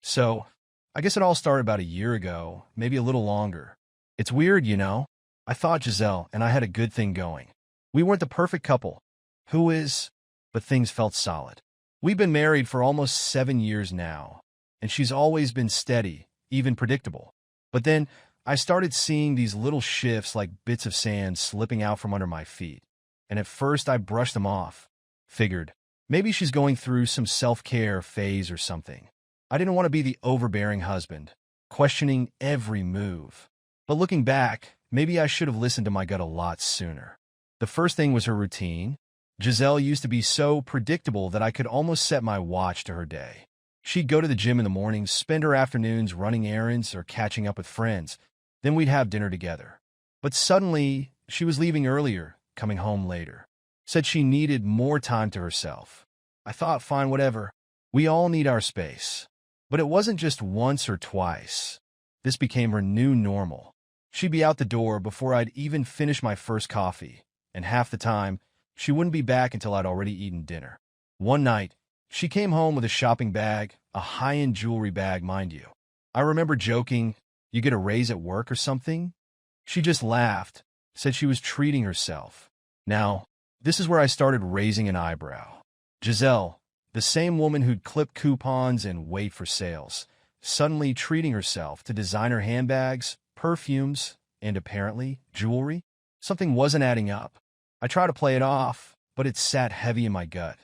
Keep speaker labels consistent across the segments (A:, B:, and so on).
A: So, I guess it all started about a year ago, maybe a little longer. It's weird, you know? I thought Giselle and I had a good thing going. We weren't the perfect couple. Who is? But things felt solid. We've been married for almost 7 years now, and she's always been steady, even predictable. But then, I started seeing these little shifts like bits of sand slipping out from under my feet. And at first I brushed them off. Figured, maybe she's going through some self-care phase or something. I didn't want to be the overbearing husband, questioning every move. But looking back, maybe I should have listened to my gut a lot sooner. The first thing was her routine. Giselle used to be so predictable that I could almost set my watch to her day. She'd go to the gym in the mornings, spend her afternoons running errands or catching up with friends. Then we'd have dinner together. But suddenly, she was leaving earlier, coming home later. Said she needed more time to herself. I thought, fine, whatever. We all need our space. But it wasn't just once or twice. This became her new normal. She'd be out the door before I'd even finish my first coffee, and half the time, she wouldn't be back until I'd already eaten dinner. One night, she came home with a shopping bag, a high-end jewelry bag, mind you. I remember joking, "You get a raise at work or something?" She just laughed, said she was treating herself. Now, this is where I started raising an eyebrow. Giselle, the same woman who'd clip coupons and wait for sales, suddenly treating herself to designer handbags, perfumes, and apparently jewelry? Something wasn't adding up. I tried to play it off, but it sat heavy in my gut.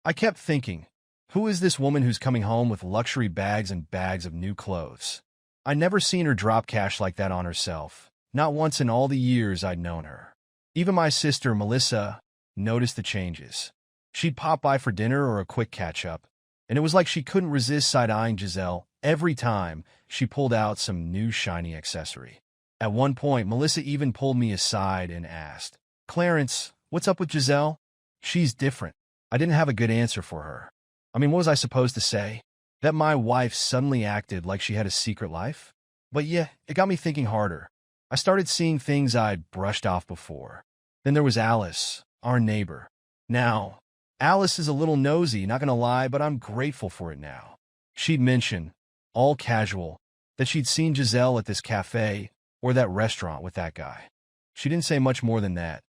A: I kept thinking, who is this woman who's coming home with luxury bags and bags of new clothes? I'd never seen her drop cash like that on herself, not once in all the years I'd known her. Even my sister, Melissa, noticed the changes. She'd pop by for dinner or a quick catch-up, and it was like she couldn't resist side-eyeing Giselle every time she pulled out some new shiny accessory. At one point, Melissa even pulled me aside and asked, "Clarence, what's up with Giselle? She's different." I didn't have a good answer for her. I mean, what was I supposed to say? That my wife suddenly acted like she had a secret life? But yeah, it got me thinking harder. I started seeing things I'd brushed off before. Then there was Alice, our neighbor. Now, Alice is a little nosy, not gonna lie, but I'm grateful for it now. She'd mention, all casual, that she'd seen Giselle at this cafe or that restaurant with that guy. She didn't say much more than that,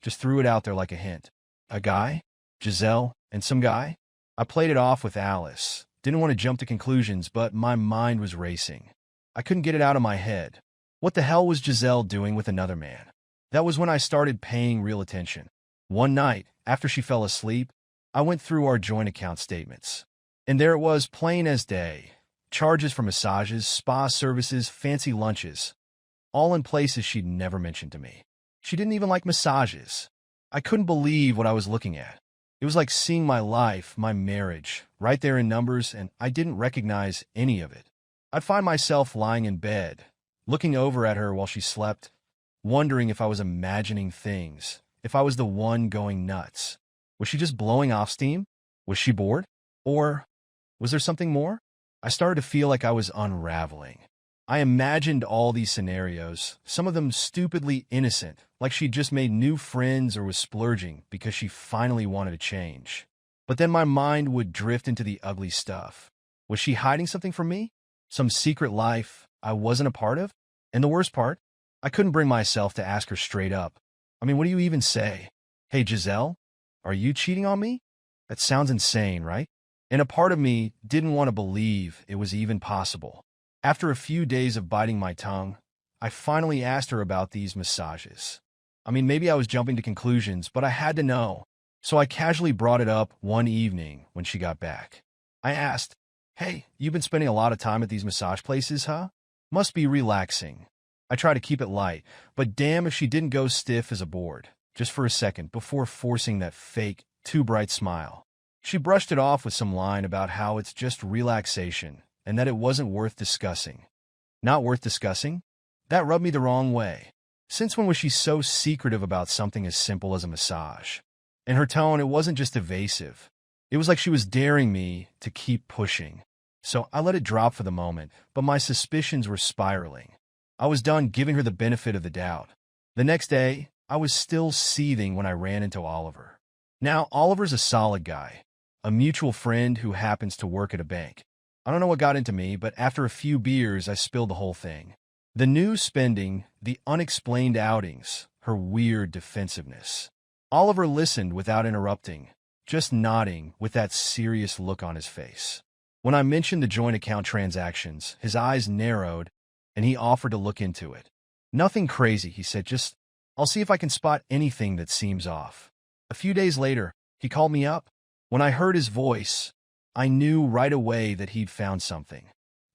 A: just threw it out there like a hint. A guy? Giselle and some guy? I played it off with Alice. Didn't want to jump to conclusions, but my mind was racing. I couldn't get it out of my head. What the hell was Giselle doing with another man? That was when I started paying real attention. One night, after she fell asleep, I went through our joint account statements. And there it was, plain as day. Charges for massages, spa services, fancy lunches. All in places she'd never mentioned to me. She didn't even like massages. I couldn't believe what I was looking at. It was like seeing my life, my marriage, right there in numbers, and I didn't recognize any of it. I'd find myself lying in bed, looking over at her while she slept, wondering if I was imagining things, if I was the one going nuts. Was she just blowing off steam? Was she bored? Or was there something more? I started to feel like I was unraveling. I imagined all these scenarios, some of them stupidly innocent, like she'd just made new friends or was splurging because she finally wanted to change. But then my mind would drift into the ugly stuff. Was she hiding something from me? Some secret life I wasn't a part of? And the worst part, I couldn't bring myself to ask her straight up. I mean, what do you even say? "Hey, Giselle, are you cheating on me?" That sounds insane, right? And a part of me didn't want to believe it was even possible. After a few days of biting my tongue, I finally asked her about these massages. I mean, maybe I was jumping to conclusions, but I had to know. So I casually brought it up one evening when she got back. I asked, "Hey, you've been spending a lot of time at these massage places, huh? Must be relaxing." I tried to keep it light, but damn if she didn't go stiff as a board, just for a second, before forcing that fake, too bright smile. She brushed it off with some line about how it's just relaxation, and that it wasn't worth discussing. Not worth discussing? That rubbed me the wrong way. Since when was she so secretive about something as simple as a massage? In her tone, it wasn't just evasive. It was like she was daring me to keep pushing. So I let it drop for the moment, but my suspicions were spiraling. I was done giving her the benefit of the doubt. The next day, I was still seething when I ran into Oliver. Now, Oliver's a solid guy, a mutual friend who happens to work at a bank. I don't know what got into me, but after a few beers, I spilled the whole thing. The new spending, the unexplained outings, her weird defensiveness. Oliver listened without interrupting, just nodding with that serious look on his face. When I mentioned the joint account transactions, his eyes narrowed, and he offered to look into it. Nothing crazy, he said, just, I'll see if I can spot anything that seems off. A few days later, he called me up. When I heard his voice, I knew right away that he'd found something.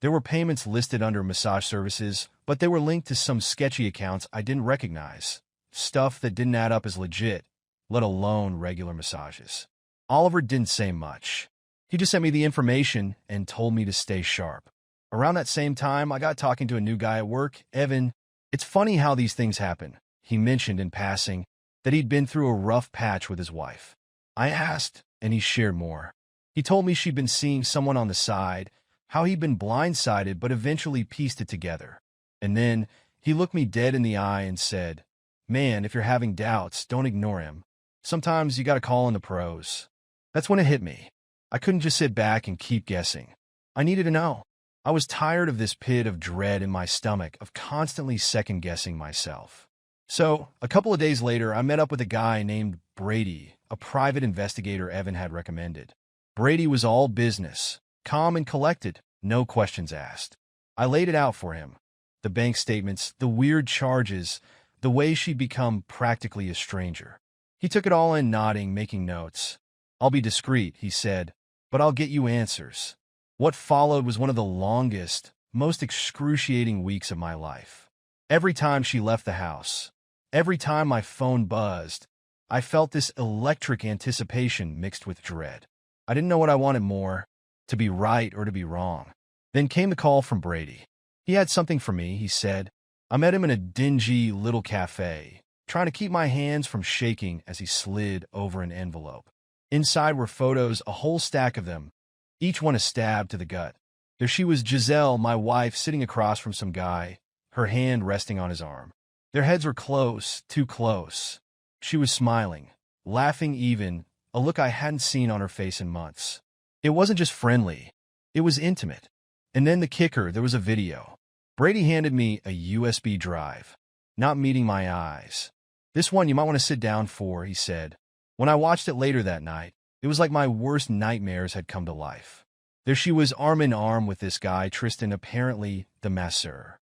A: There were payments listed under massage services, but they were linked to some sketchy accounts I didn't recognize. Stuff that didn't add up as legit, let alone regular massages. Oliver didn't say much. He just sent me the information and told me to stay sharp. Around that same time, I got talking to a new guy at work, Evan. It's funny how these things happen. He mentioned in passing that he'd been through a rough patch with his wife. I asked, and he shared more. He told me she'd been seeing someone on the side, how he'd been blindsided but eventually pieced it together. And then he looked me dead in the eye and said, "Man, if you're having doubts, don't ignore him. Sometimes you gotta call in the pros." That's when it hit me. I couldn't just sit back and keep guessing. I needed to know. I was tired of this pit of dread in my stomach, of constantly second-guessing myself. So, a couple of days later, I met up with a guy named Brady, a private investigator Evan had recommended. Brady was all business, calm and collected, no questions asked. I laid it out for him. The bank statements, the weird charges, the way she'd become practically a stranger. He took it all in, nodding, making notes. "I'll be discreet," he said, "but I'll get you answers." What followed was one of the longest, most excruciating weeks of my life. Every time she left the house, every time my phone buzzed, I felt this electric anticipation mixed with dread. I didn't know what I wanted more, to be right or to be wrong. Then came the call from Brady. He had something for me, he said. I met him in a dingy little cafe, trying to keep my hands from shaking as he slid over an envelope. Inside were photos, a whole stack of them, each one a stab to the gut. There she was, Giselle, my wife, sitting across from some guy, her hand resting on his arm. Their heads were close, too close. She was smiling, laughing even, a look I hadn't seen on her face in months. It wasn't just friendly, it was intimate. And then the kicker, there was a video. Brady handed me a USB drive, not meeting my eyes. "This one you might want to sit down for," he said. When I watched it later that night, it was like my worst nightmares had come to life. There she was, arm in arm with this guy, Tristan, apparently the masseur.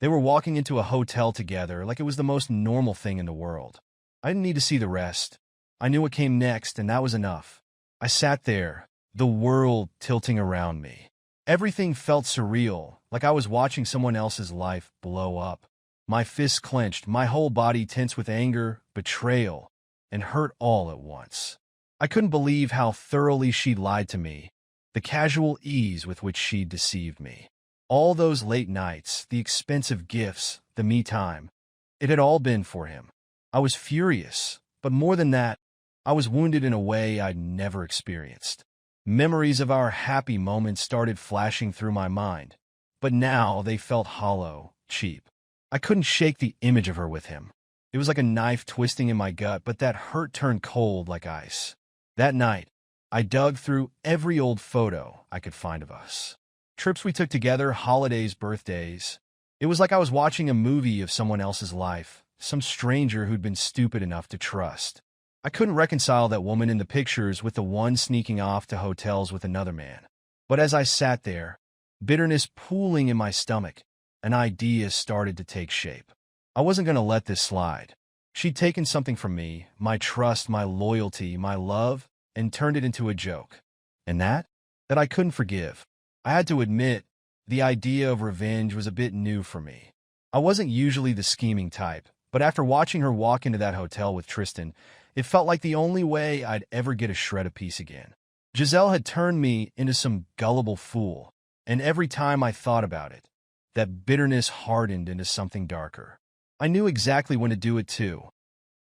A: They were walking into a hotel together like it was the most normal thing in the world. I didn't need to see the rest. I knew what came next, and that was enough. I sat there, the world tilting around me. Everything felt surreal, like I was watching someone else's life blow up. My fists clenched, my whole body tense with anger, betrayal, and hurt all at once. I couldn't believe how thoroughly she'd lied to me, the casual ease with which she'd deceived me. All those late nights, the expensive gifts, the me time, it had all been for him. I was furious, but more than that, I was wounded in a way I'd never experienced. Memories of our happy moments started flashing through my mind, but now they felt hollow, cheap. I couldn't shake the image of her with him. It was like a knife twisting in my gut, but that hurt turned cold like ice. That night, I dug through every old photo I could find of us. Trips we took together, holidays, birthdays. It was like I was watching a movie of someone else's life, some stranger who'd been stupid enough to trust. I couldn't reconcile that woman in the pictures with the one sneaking off to hotels with another man. But as I sat there, bitterness pooling in my stomach, an idea started to take shape. I wasn't going to let this slide. She'd taken something from me, my trust, my loyalty, my love, and turned it into a joke. And that I couldn't forgive. I had to admit, the idea of revenge was a bit new for me. I wasn't usually the scheming type, but after watching her walk into that hotel with Tristan, it felt like the only way I'd ever get a shred of peace again. Giselle had turned me into some gullible fool, and every time I thought about it, that bitterness hardened into something darker. I knew exactly when to do it too.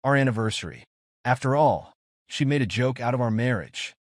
A: Our anniversary. After all, she made a joke out of our marriage.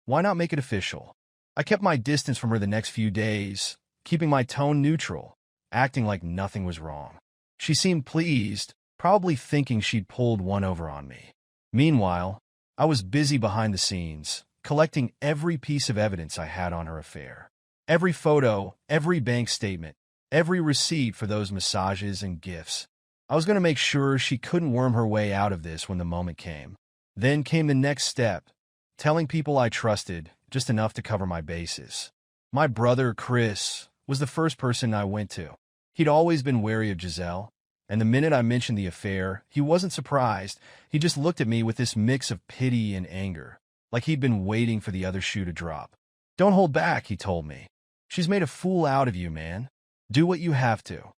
A: Why not make it official? I kept my distance from her the next few days, keeping my tone neutral, acting like nothing was wrong. She seemed pleased, probably thinking she'd pulled one over on me. Meanwhile, I was busy behind the scenes, collecting every piece of evidence I had on her affair. Every photo, every bank statement, every receipt for those massages and gifts. I was going to make sure she couldn't worm her way out of this when the moment came. Then came the next step, telling people I trusted, just enough to cover my bases. My brother, Chris, was the first person I went to. He'd always been wary of Giselle, and the minute I mentioned the affair, he wasn't surprised. He just looked at me with this mix of pity and anger, like he'd been waiting for the other shoe to drop. "Don't hold back," he told me. "She's made a fool out of you, man. Do what you have to."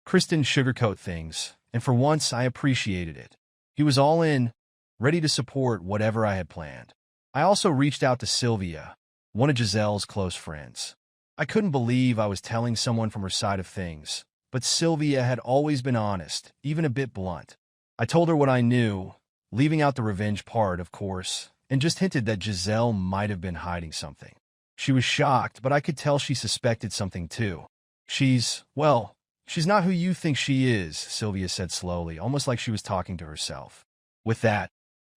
A: Chris didn't sugarcoat things, and for once I appreciated it. He was all in, ready to support whatever I had planned. I also reached out to Sylvia, one of Giselle's close friends. I couldn't believe I was telling someone from her side of things, but Sylvia had always been honest, even a bit blunt. I told her what I knew, leaving out the revenge part, of course, and just hinted that Giselle might have been hiding something. She was shocked, but I could tell she suspected something too. She's not who you think she is," Sylvia said slowly, almost like she was talking to herself. With that,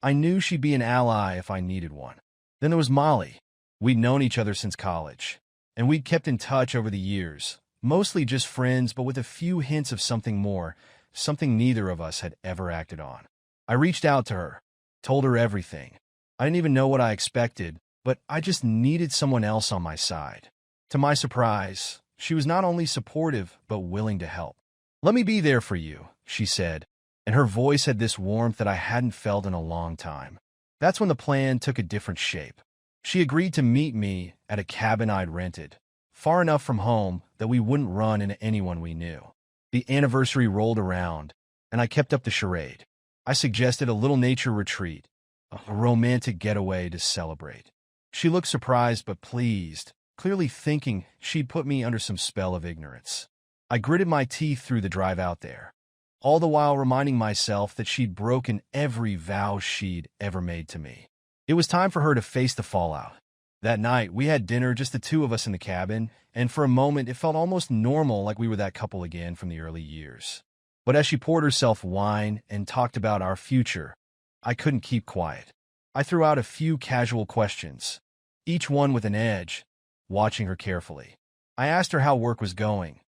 A: I knew she'd be an ally if I needed one. Then there was Molly. We'd known each other since college, and we'd kept in touch over the years, mostly just friends, but with a few hints of something more, something neither of us had ever acted on. I reached out to her, told her everything. I didn't even know what I expected, but I just needed someone else on my side. To my surprise, she was not only supportive, but willing to help. "Let me be there for you," she said, and her voice had this warmth that I hadn't felt in a long time. That's when the plan took a different shape. She agreed to meet me at a cabin I'd rented, far enough from home that we wouldn't run into anyone we knew. The anniversary rolled around, and I kept up the charade. I suggested a little nature retreat, a romantic getaway to celebrate. She looked surprised but pleased, clearly thinking she'd put me under some spell of ignorance. I gritted my teeth through the drive out there, all the while reminding myself that she'd broken every vow she'd ever made to me. It was time for her to face the fallout. That night, we had dinner, just the two of us in the cabin, and for a moment it felt almost normal, like we were that couple again from the early years. But as she poured herself wine and talked about our future, I couldn't keep quiet. I threw out a few casual questions, each one with an edge, watching her carefully. I asked her how work was going,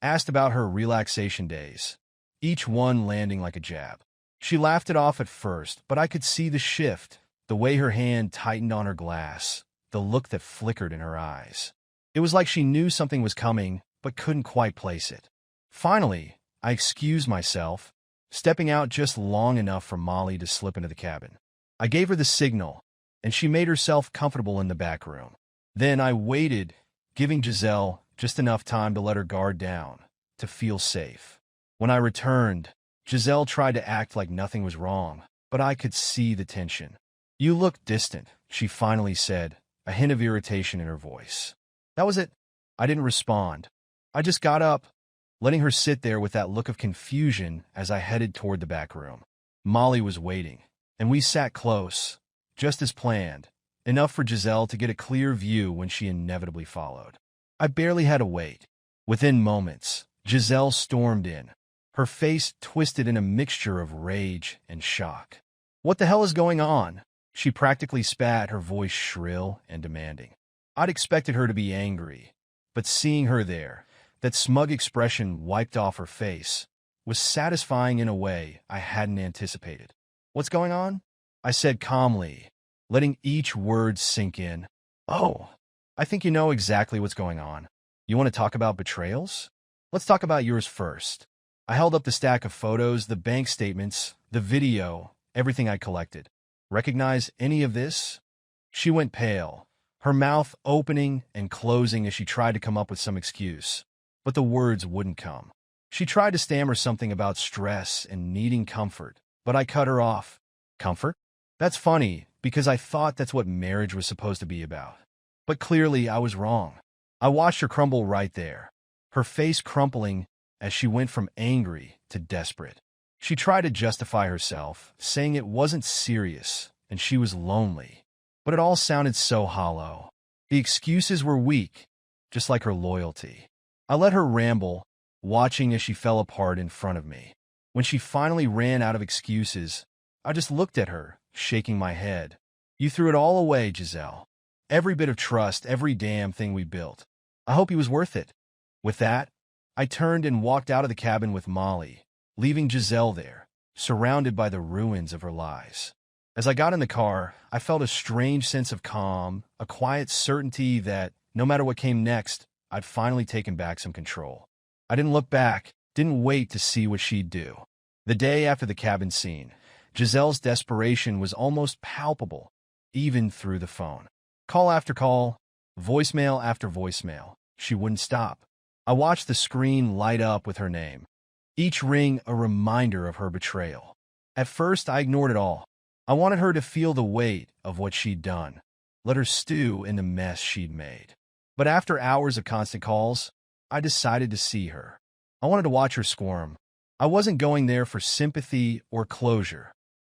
A: asked about her relaxation days, each one landing like a jab. She laughed it off at first, but I could see the shift, the way her hand tightened on her glass, the look that flickered in her eyes. It was like she knew something was coming, but couldn't quite place it. Finally, I excused myself, stepping out just long enough for Molly to slip into the cabin. I gave her the signal, and she made herself comfortable in the back room. Then I waited, giving Giselle just enough time to let her guard down, to feel safe. When I returned, Giselle tried to act like nothing was wrong, but I could see the tension. "You look distant," she finally said, a hint of irritation in her voice. That was it. I didn't respond. I just got up, letting her sit there with that look of confusion as I headed toward the back room. Molly was waiting, and we sat close, just as planned, enough for Giselle to get a clear view when she inevitably followed. I barely had to wait. Within moments, Giselle stormed in, her face twisted in a mixture of rage and shock. "What the hell is going on?" She practically spat, her voice shrill and demanding. I'd expected her to be angry, but seeing her there, that smug expression wiped off her face, was satisfying in a way I hadn't anticipated. "What's going on?" I said calmly, letting each word sink in. "Oh, I think you know exactly what's going on. You want to talk about betrayals? Let's talk about yours first." I held up the stack of photos, the bank statements, the video, everything I collected. "Recognize any of this?" She went pale, her mouth opening and closing as she tried to come up with some excuse. But the words wouldn't come. She tried to stammer something about stress and needing comfort, but I cut her off. "Comfort? That's funny, because I thought that's what marriage was supposed to be about. But clearly I was wrong." I watched her crumble right there, her face crumpling as she went from angry to desperate. She tried to justify herself, saying it wasn't serious and she was lonely. But it all sounded so hollow. The excuses were weak, just like her loyalty. I let her ramble, watching as she fell apart in front of me. When she finally ran out of excuses, I just looked at her, shaking my head. "You threw it all away, Giselle. Every bit of trust, every damn thing we built. I hope he was worth it. With that, I turned and walked out of the cabin with Molly, leaving Giselle there, surrounded by the ruins of her lies. As I got in the car, I felt a strange sense of calm, a quiet certainty that, no matter what came next, I'd finally taken back some control. I didn't look back, didn't wait to see what she'd do. The day after the cabin scene, Giselle's desperation was almost palpable, even through the phone. Call after call, voicemail after voicemail. She wouldn't stop. I watched the screen light up with her name, each ring a reminder of her betrayal. At first, I ignored it all. I wanted her to feel the weight of what she'd done, let her stew in the mess she'd made. But after hours of constant calls, I decided to see her. I wanted to watch her squirm. I wasn't going there for sympathy or closure.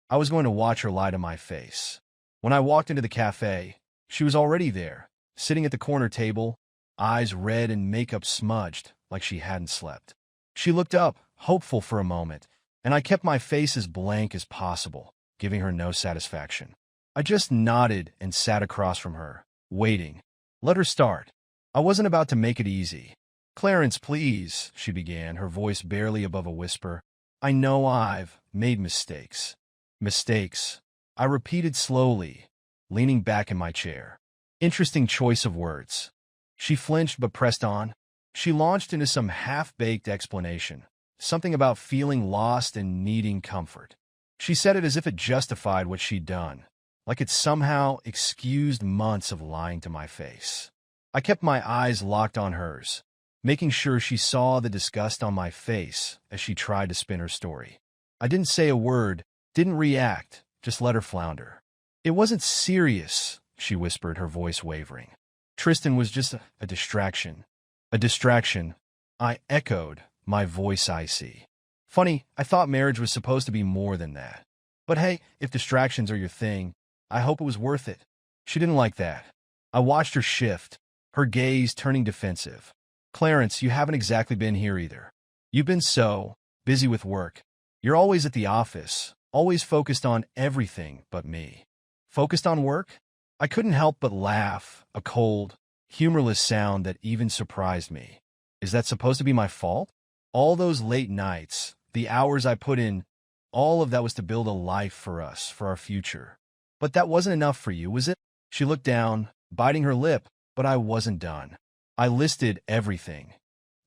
A: I was going to watch her lie to my face. When I walked into the cafe, she was already there, sitting at the corner table, eyes red and makeup smudged like she hadn't slept. She looked up, hopeful for a moment, and I kept my face as blank as possible, giving her no satisfaction. I just nodded and sat across from her, waiting. Let her start. I wasn't about to make it easy. "Clarence, please," she began, her voice barely above a whisper. "I know I've made mistakes." Mistakes, I repeated slowly, leaning back in my chair. Interesting choice of words. She flinched but pressed on. She launched into some half-baked explanation, something about feeling lost and needing comfort. She said it as if it justified what she'd done, like it somehow excused months of lying to my face. I kept my eyes locked on hers, making sure she saw the disgust on my face as she tried to spin her story. I didn't say a word, didn't react, just let her flounder. "It wasn't serious," she whispered, her voice wavering. "Tristan was just a distraction." "A distraction," I echoed, my voice icy. Funny, I thought marriage was supposed to be more than that. But hey, if distractions are your thing, I hope it was worth it. She didn't like that. I watched her shift, her gaze turning defensive. "Clarence, you haven't exactly been here either. You've been so busy with work. You're always at the office, always focused on everything but me." "Focused on work?" I couldn't help but laugh, a cold, humorless sound that even surprised me. Is that supposed to be my fault? All those late nights, the hours I put in, all of that was to build a life for us, for our future. But that wasn't enough for you, was it? She looked down, biting her lip, but I wasn't done. I listed everything.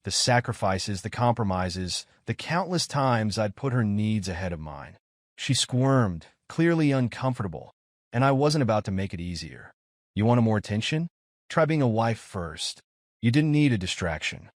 A: The sacrifices, the compromises, the countless times I'd put her needs ahead of mine. She squirmed, clearly uncomfortable, and I wasn't about to make it easier. "You wanted more attention? Try being a wife first. You didn't need a distraction.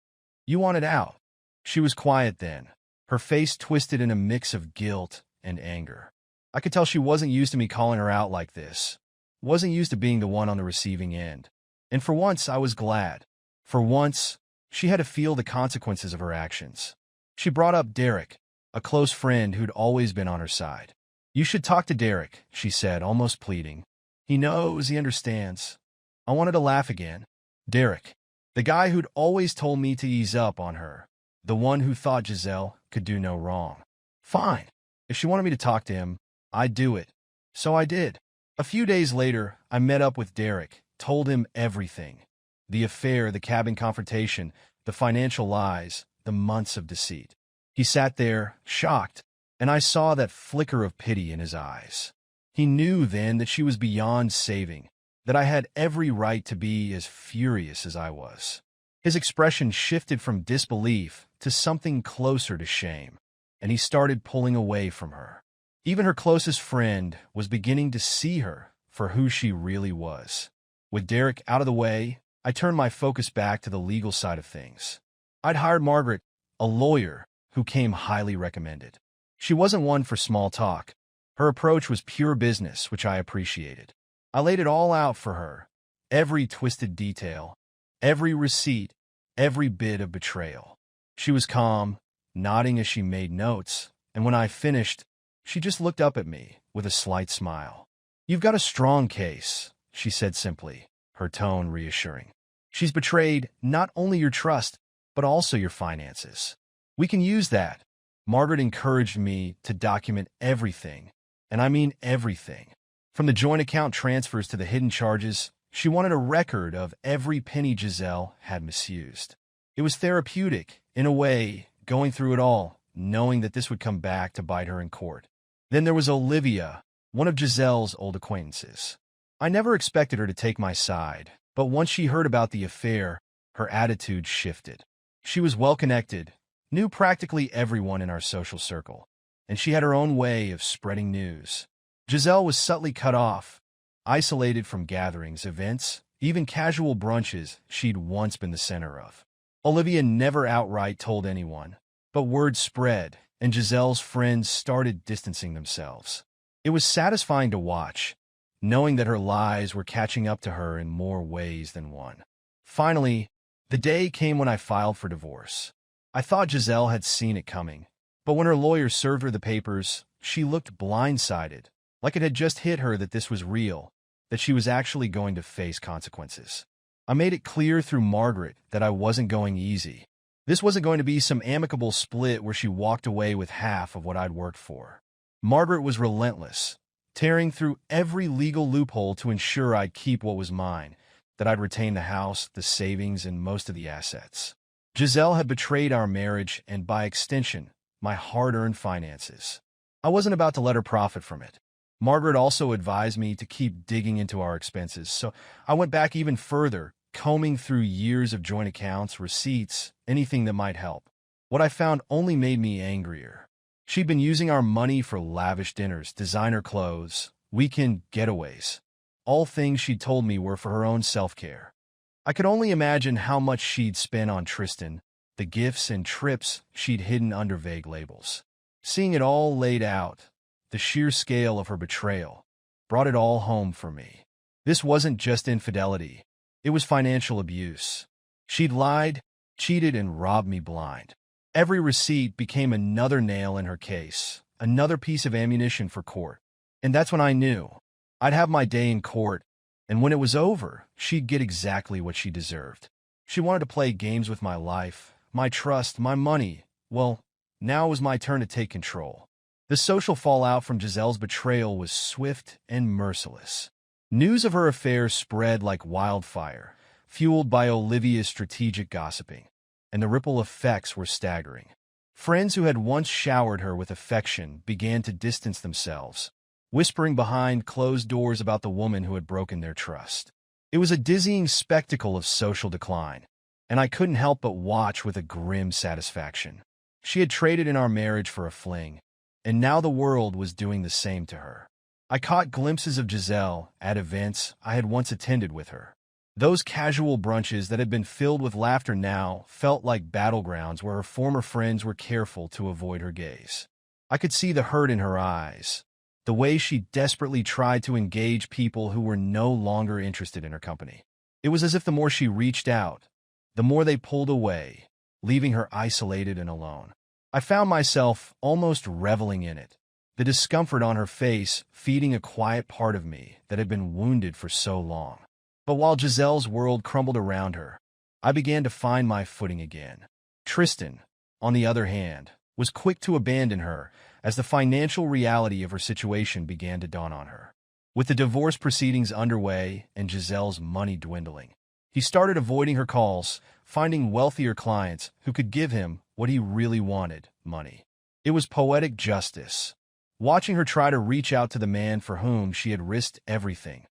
A: You wanted out." She was quiet then, her face twisted in a mix of guilt and anger. I could tell she wasn't used to me calling her out like this, wasn't used to being the one on the receiving end. And for once, I was glad. For once, she had to feel the consequences of her actions. She brought up Derek, a close friend who'd always been on her side. "You should talk to Derek," she said, almost pleading. "He knows, he understands." I wanted to laugh again. Derek, the guy who'd always told me to ease up on her, the one who thought Giselle could do no wrong. Fine. If she wanted me to talk to him, I'd do it. So I did. A few days later, I met up with Derek, told him everything. The affair, the cabin confrontation, the financial lies, the months of deceit. He sat there, shocked, and I saw that flicker of pity in his eyes. He knew then that she was beyond saving, that I had every right to be as furious as I was. His expression shifted from disbelief to something closer to shame, and he started pulling away from her. Even her closest friend was beginning to see her for who she really was. With Derek out of the way, I turned my focus back to the legal side of things. I'd hired Margaret, a lawyer who came highly recommended. She wasn't one for small talk. Her approach was pure business, which I appreciated. I laid it all out for her, every twisted detail, every receipt, every bit of betrayal. She was calm, nodding as she made notes, and when I finished, she just looked up at me with a slight smile. "You've got a strong case," she said simply, her tone reassuring. "She's betrayed not only your trust, but also your finances. We can use that." Margaret encouraged me to document everything, and I mean everything. From the joint account transfers to the hidden charges, She wanted a record of every penny Giselle had misused. It was therapeutic, in a way, going through it all, knowing that this would come back to bite her in court. Then there was Olivia, one of Giselle's old acquaintances. I never expected her to take my side, but once she heard about the affair, her attitude shifted. She was well-connected, knew practically everyone in our social circle, and she had her own way of spreading news. Giselle was subtly cut off, isolated from gatherings, events, even casual brunches she'd once been the center of. Olivia never outright told anyone, but word spread, and Giselle's friends started distancing themselves. It was satisfying to watch, knowing that her lies were catching up to her in more ways than one. Finally, the day came when I filed for divorce. I thought Giselle had seen it coming, but when her lawyer served her the papers, she looked blindsided, like it had just hit her that this was real, that she was actually going to face consequences. I made it clear through Margaret that I wasn't going easy. This wasn't going to be some amicable split where she walked away with half of what I'd worked for. Margaret was relentless, tearing through every legal loophole to ensure I'd keep what was mine, that I'd retain the house, the savings, and most of the assets. Giselle had betrayed our marriage and, by extension, my hard-earned finances. I wasn't about to let her profit from it. Margaret also advised me to keep digging into our expenses, so I went back even further, combing through years of joint accounts, receipts, anything that might help. What I found only made me angrier. She'd been using our money for lavish dinners, designer clothes, weekend getaways. All things she'd told me were for her own self-care. I could only imagine how much she'd spent on Tristan, the gifts and trips she'd hidden under vague labels. Seeing it all laid out, the sheer scale of her betrayal, brought it all home for me. This wasn't just infidelity. It was financial abuse. She'd lied, cheated, and robbed me blind. Every receipt became another nail in her case, another piece of ammunition for court. And that's when I knew. I'd have my day in court, and when it was over, she'd get exactly what she deserved. She wanted to play games with my life, my trust, my money. Well, now it was my turn to take control. The social fallout from Giselle's betrayal was swift and merciless. News of her affair spread like wildfire, fueled by Olivia's strategic gossiping, and the ripple effects were staggering. Friends who had once showered her with affection began to distance themselves, whispering behind closed doors about the woman who had broken their trust. It was a dizzying spectacle of social decline, and I couldn't help but watch with a grim satisfaction. She had traded in our marriage for a fling, and now the world was doing the same to her. I caught glimpses of Giselle at events I had once attended with her. Those casual brunches that had been filled with laughter now felt like battlegrounds where her former friends were careful to avoid her gaze. I could see the hurt in her eyes, the way she desperately tried to engage people who were no longer interested in her company. It was as if the more she reached out, the more they pulled away, leaving her isolated and alone. I found myself almost reveling in it, the discomfort on her face feeding a quiet part of me that had been wounded for so long. But while Giselle's world crumbled around her, I began to find my footing again. Tristan, on the other hand, was quick to abandon her as the financial reality of her situation began to dawn on her. With the divorce proceedings underway and Giselle's money dwindling, he started avoiding her calls, finding wealthier clients who could give him what he really wanted, money. It was poetic justice, watching her try to reach out to the man for whom she had risked everything,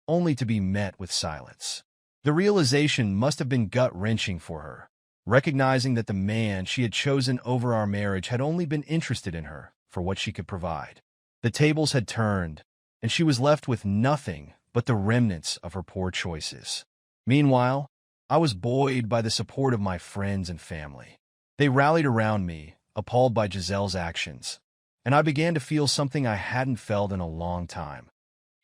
A: only to be met with silence. The realization must have been gut-wrenching for her, recognizing that the man she had chosen over our marriage had only been interested in her for what she could provide. The tables had turned, and she was left with nothing but the remnants of her poor choices. Meanwhile, I was buoyed by the support of my friends and family. They rallied around me, appalled by Giselle's actions, and I began to feel something I hadn't felt in a long time.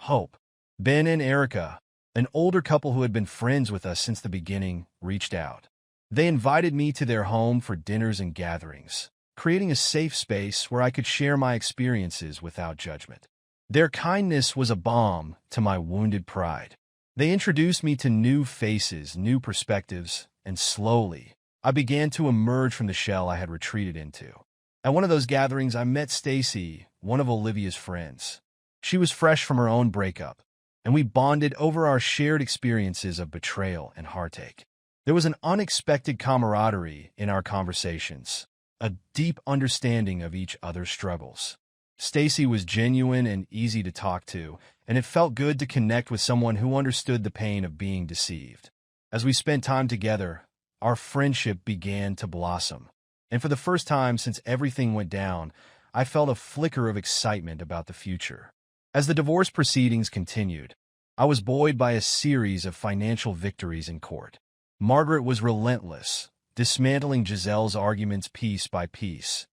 A: Hope. Ben and Erica, an older couple who had been friends with us since the beginning, reached out. They invited me to their home for dinners and gatherings, creating a safe space where I could share my experiences without judgment. Their kindness was a balm to my wounded pride. They introduced me to new faces, new perspectives, and slowly, I began to emerge from the shell I had retreated into. At one of those gatherings, I met Stacy, one of Olivia's friends. She was fresh from her own breakup, and we bonded over our shared experiences of betrayal and heartache. There was an unexpected camaraderie in our conversations, a deep understanding of each other's struggles. Stacy was genuine and easy to talk to, and it felt good to connect with someone who understood the pain of being deceived. As we spent time together, our friendship began to blossom. And for the first time since everything went down, I felt a flicker of excitement about the future. As the divorce proceedings continued, I was buoyed by a series of financial victories in court. Margaret was relentless, dismantling Giselle's arguments piece by piece,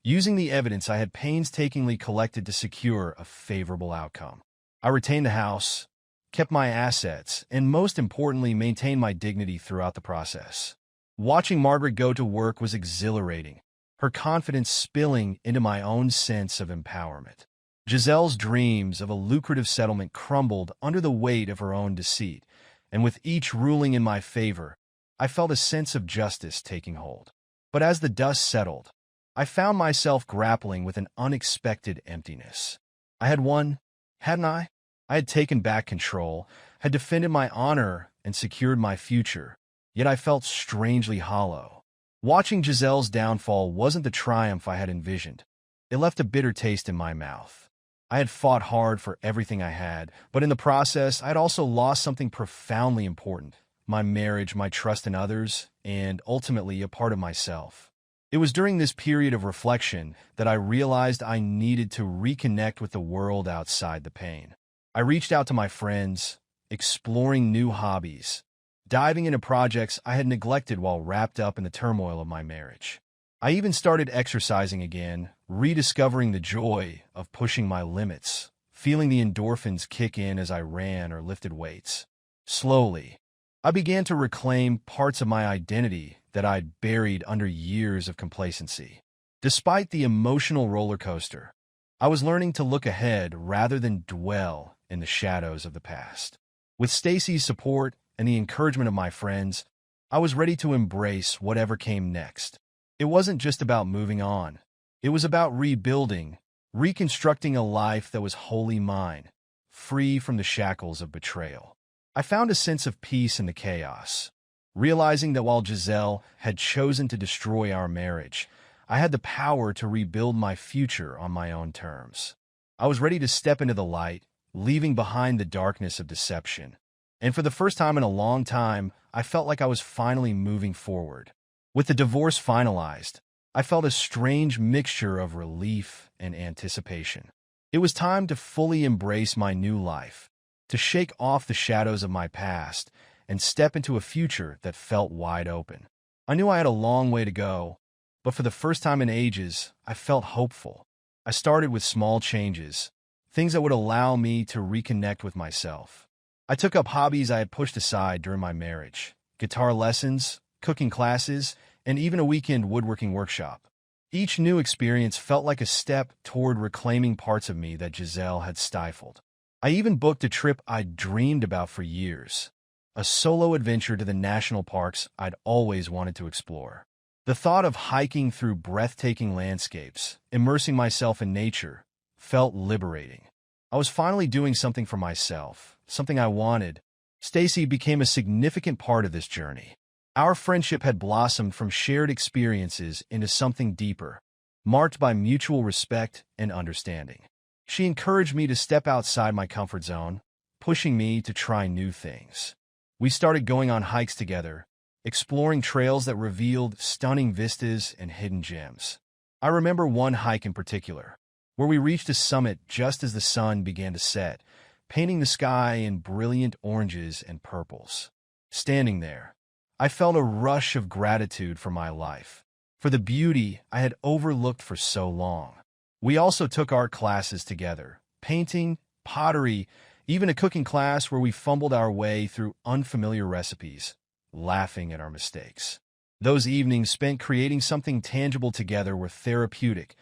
A: using the evidence I had painstakingly collected to secure a favorable outcome. I retained the house, kept my assets, and most importantly, maintained my dignity throughout the process. Watching Margaret go to work was exhilarating, her confidence spilling into my own sense of empowerment. Giselle's dreams of a lucrative settlement crumbled under the weight of her own deceit, and with each ruling in my favor, I felt a sense of justice taking hold. But as the dust settled, I found myself grappling with an unexpected emptiness. I had won, hadn't I? I had taken back control, had defended my honor, and secured my future, yet I felt strangely hollow. Watching Giselle's downfall wasn't the triumph I had envisioned. It left a bitter taste in my mouth. I had fought hard for everything I had, but in the process, I had also lost something profoundly important: my marriage, my trust in others, and ultimately a part of myself. It was during this period of reflection that I realized I needed to reconnect with the world outside the pain. I reached out to my friends, exploring new hobbies, diving into projects I had neglected while wrapped up in the turmoil of my marriage. I even started exercising again, rediscovering the joy of pushing my limits, feeling the endorphins kick in as I ran or lifted weights. Slowly, I began to reclaim parts of my identity that I'd buried under years of complacency. Despite the emotional roller coaster, I was learning to look ahead rather than dwell in the shadows of the past. With Stacy's support and the encouragement of my friends, I was ready to embrace whatever came next. It wasn't just about moving on. It was about rebuilding, reconstructing a life that was wholly mine, free from the shackles of betrayal. I found a sense of peace in the chaos, realizing that while Giselle had chosen to destroy our marriage, I had the power to rebuild my future on my own terms. I was ready to step into the light, leaving behind the darkness of deception. And for the first time in a long time, I felt like I was finally moving forward. With the divorce finalized, I felt a strange mixture of relief and anticipation. It was time to fully embrace my new life, to shake off the shadows of my past and step into a future that felt wide open. I knew I had a long way to go, but for the first time in ages, I felt hopeful. I started with small changes, things that would allow me to reconnect with myself. I took up hobbies I had pushed aside during my marriage: guitar lessons, cooking classes, and even a weekend woodworking workshop. Each new experience felt like a step toward reclaiming parts of me that Giselle had stifled. I even booked a trip I'd dreamed about for years, a solo adventure to the national parks I'd always wanted to explore. The thought of hiking through breathtaking landscapes, immersing myself in nature, felt liberating. I was finally doing something for myself, something I wanted. Stacy became a significant part of this journey. Our friendship had blossomed from shared experiences into something deeper, marked by mutual respect and understanding. She encouraged me to step outside my comfort zone, pushing me to try new things. We started going on hikes together, exploring trails that revealed stunning vistas and hidden gems. I remember one hike in particular, where we reached a summit just as the sun began to set, painting the sky in brilliant oranges and purples. Standing there, I felt a rush of gratitude for my life, for the beauty I had overlooked for so long. We also took art classes together, painting, pottery, even a cooking class where we fumbled our way through unfamiliar recipes, laughing at our mistakes. Those evenings spent creating something tangible together were therapeutic,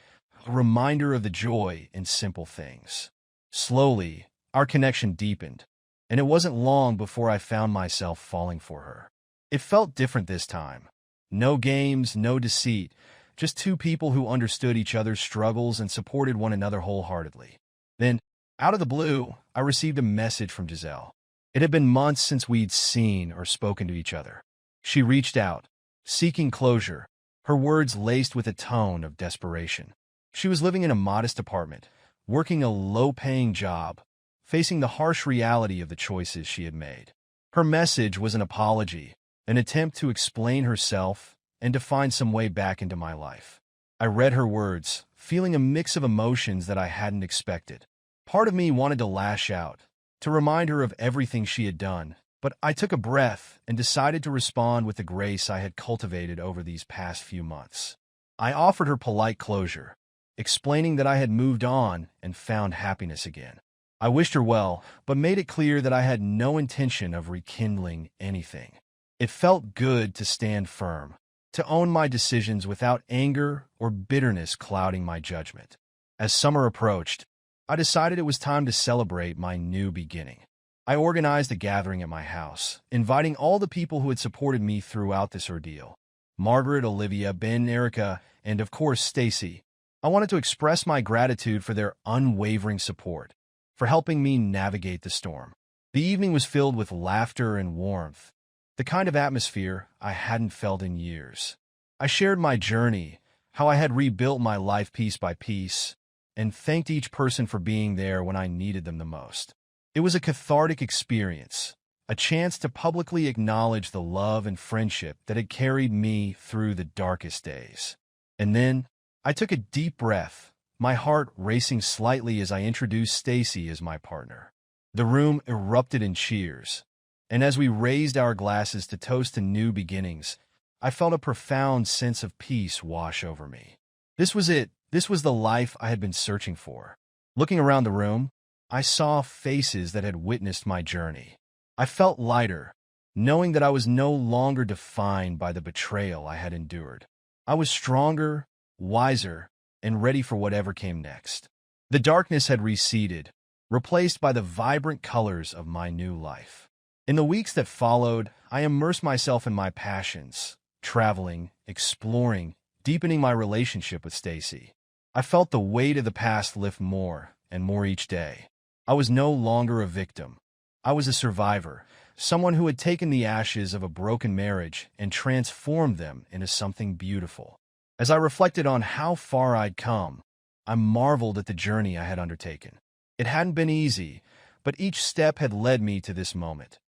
A: a reminder of the joy in simple things. Slowly, our connection deepened, and it wasn't long before I found myself falling for her. It felt different this time. No games, no deceit, just two people who understood each other's struggles and supported one another wholeheartedly. Then, Out of the blue, I received a message from Giselle. It had been months since we'd seen or spoken to each other. She reached out, seeking closure, her words laced with a tone of desperation. She was living in a modest apartment, working a low-paying job, facing the harsh reality of the choices she had made. Her message was an apology, an attempt to explain herself and to find some way back into my life. I read her words, feeling a mix of emotions that I hadn't expected. Part of me wanted to lash out, to remind her of everything she had done, but I took a breath and decided to respond with the grace I had cultivated over these past few months. I offered her polite closure, explaining that I had moved on and found happiness again. I wished her well, but made it clear that I had no intention of rekindling anything. It felt good to stand firm, to own my decisions without anger or bitterness clouding my judgment. As summer approached, I decided it was time to celebrate my new beginning. I organized a gathering at my house, inviting all the people who had supported me throughout this ordeal. Margaret, Olivia, Ben, Erica, and of course Stacy. I wanted to express my gratitude for their unwavering support, for helping me navigate the storm. The evening was filled with laughter and warmth, the kind of atmosphere I hadn't felt in years. I shared my journey, how I had rebuilt my life piece by piece, and thanked each person for being there when I needed them the most. It was a cathartic experience, a chance to publicly acknowledge the love and friendship that had carried me through the darkest days. And then, I took a deep breath, my heart racing slightly as I introduced Stacy as my partner. The room erupted in cheers, and as we raised our glasses to toast to new beginnings, I felt a profound sense of peace wash over me. This was it. This was the life I had been searching for. Looking around the room, I saw faces that had witnessed my journey. I felt lighter, knowing that I was no longer defined by the betrayal I had endured. I was stronger, wiser, and ready for whatever came next. The darkness had receded, replaced by the vibrant colors of my new life. In the weeks that followed, I immersed myself in my passions, traveling, exploring, deepening my relationship with Stacy. I felt the weight of the past lift more and more each day. I was no longer a victim. I was a survivor, someone who had taken the ashes of a broken marriage and transformed them into something beautiful. As I reflected on how far I'd come, I marveled at the journey I had undertaken. It hadn't been easy, but each step had led me to this moment,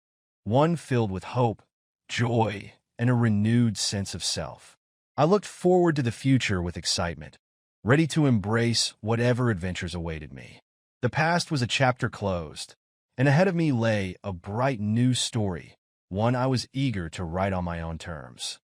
A: one filled with hope, joy, and a renewed sense of self. I looked forward to the future with excitement, ready to embrace whatever adventures awaited me. The past was a chapter closed, and ahead of me lay a bright new story, one I was eager to write on my own terms.